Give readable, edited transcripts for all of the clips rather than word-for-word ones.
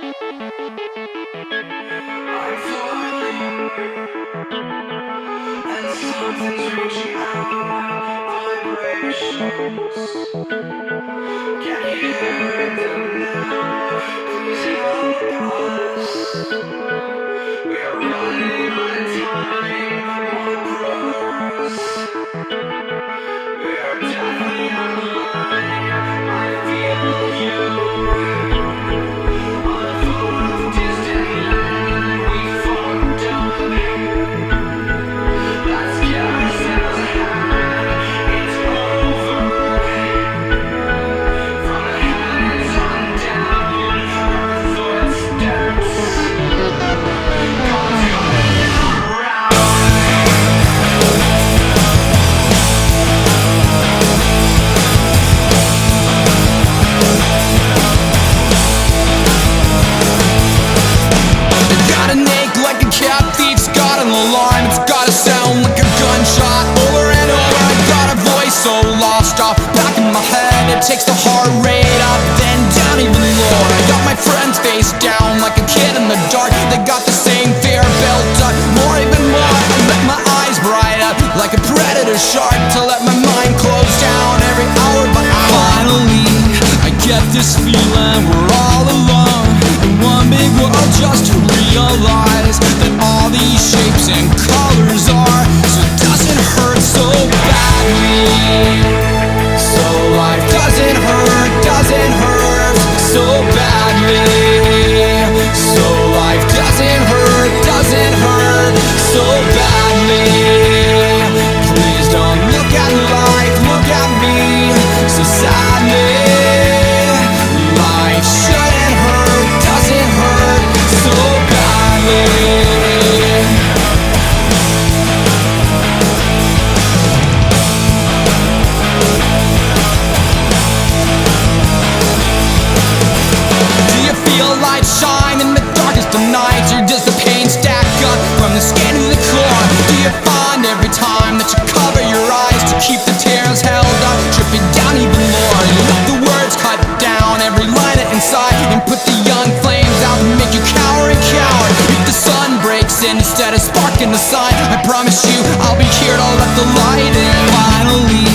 I'm falling, and something's reaching out, vibrations. Can you hear them now? Please help us. We are running out of time, more grows. We are definitely online. I feel you. It takes the heart rate up, then down even lower. I got my friends face down like a kid in the dark. They got the same fear built up, more, even more. I let my eyes bright up like a predator shark, to let my mind close down every hour by hour. Finally, I get this feeling we're all alone in one big world, just to realize that all these shapes and colors are, so it doesn't hurt so badly. So life doesn't hurt so badly. So life doesn't hurt so badly. Please don't look at life, look at me so sadly. Life shouldn't hurt, doesn't hurt so badly. Shine in the darkest of nights, or does the pain stack up from the skin to the core? Do you find every time that you cover your eyes to keep the tears held up, tripping down even more? You let the words cut down every line inside and put the young flames out and make you cower and cower. If the sun breaks in instead of sparking the sign, I promise you I'll be here to let the light in. Finally,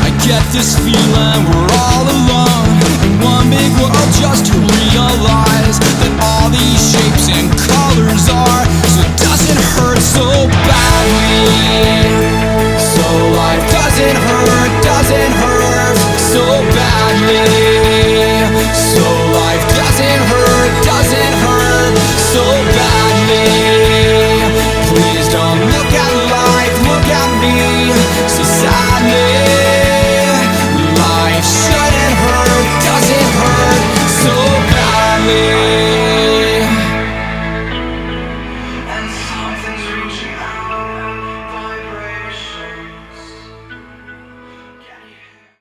I get this feeling we're all alone in one big world, just to realize that all these shapes and colors are, so it doesn't hurt so badly. So life doesn't hurt so badly.